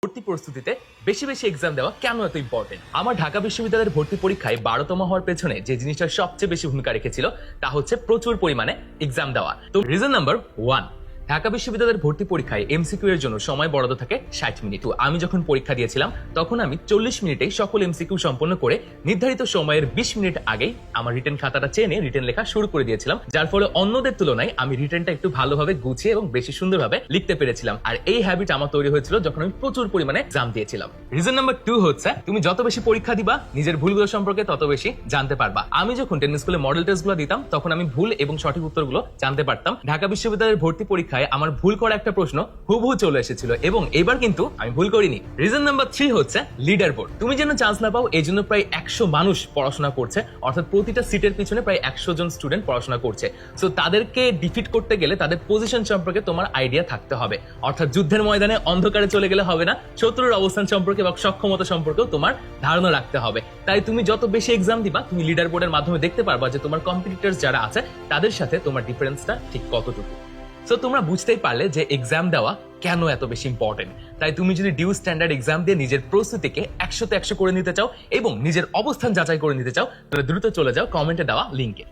ভর্তি প্রস্তুতিতে বেশি বেশি এক্সাম দেওয়া কেন এত ইম্পর্টেন্ট? আমার ঢাকা বিশ্ববিদ্যালয়ের ভর্তি পরীক্ষায় 12তম হওয়ার পেছনে যে জিনিসটা সবচেয়ে বেশি ভূমিকা রেখেছিল তা হচ্ছে প্রচুর পরিমাণে এক্সাম দেওয়া। তো রিজন নাম্বার 1, ঢাকা বিশ্ববিদ্যালয়ের ভর্তি পরীক্ষায় এমসিকিউ এর জন্য সময় বরাদ্দ থাকে 60 মিনিট। তো আমি যখন পরীক্ষা দিয়েছিলাম তখন আমি 40 মিনিটেই সকল এমসিকিউ সম্পন্ন করে নির্ধারিত সময়ের 20 মিনিট আগেই আমার রিটেন খাতাটা চেয়ে নিয়ে রিটেন লেখা শুরু করে দিয়েছিলাম, যার ফলে অন্যদের তুলনায় আমি রিটেনটা একটু ভালোভাবে গুছিয়ে এবং বেশি সুন্দরভাবে লিখতে পেরেছিলাম। আর এই হ্যাবিট আমার তৈরি হয়েছিল যখন আমি প্রচুর পরিমাণে এক্সাম দিয়েছিলাম। রিজন নাম্বার 2 হচ্ছে তুমি যত বেশি পরীক্ষা দিবা নিজের ভুলগুলো সম্পর্কে তত বেশি জানতে পারবা। আমি যখন 10 স্কুলে মডেল টেস্টগুলো দিতাম তখন আমি ভুল এবং সঠিক উত্তরগুলো জানতে পারতাম। ঢাকা বিশ্ববিদ্যালয়ের ভর্তি পরীক্ষায় আমার ভুল করা একটা প্রশ্ন হুবহু চলে এসেছিল এবং এবার কিন্তু আমি ভুল করিনি। রিজন নাম্বার 3 হচ্ছে লিডার বোর্ড। তুমি যেন চান্স না পাও এই জন্য প্রায় 100 মানুষ পড়াশোনা করছে, অর্থাৎ প্রতিটা সিটের পিছনে প্রায় 100 জন স্টুডেন্ট পড়াশোনা করছে। সো তাদেরকে ডিফিট করতে গেলে তাদের পজিশন সম্পর্কে তোমার আইডিয়া থাকতে হবে, অর্থাৎ যুদ্ধের ময়দানে অন্ধকারে চলে গেলে হবে না, শত্রুর অবস্থান সম্পর্কে বা সক্ষমতা সম্পর্কেও তোমার ধারণা রাখতে হবে। তাই তুমি যত বেশি এক্সাম দিবা তুমি লিডার বোর্ডের মাধ্যমে দেখতে পারবা যে তোমার কম্পিটিটরস যারা আছে তাদের সাথে তোমার ডিফারেন্সটা ঠিক কতটুকু। সো তোমরা বুঝতেই পারলে যে এক্সাম দেওয়া কেন এত বেশি ইম্পর্টেন্ট। তাই তুমি যদি ডিউ স্ট্যান্ডার্ড এক্সাম দিয়ে নিজের প্রস্তুতিকে 100তে 100 করে নিতে চাও এবং নিজের অবস্থান যাচাই করে নিতে চাও তাহলে দ্রুত চলে যাও কমেন্টে দেওয়া লিঙ্কে।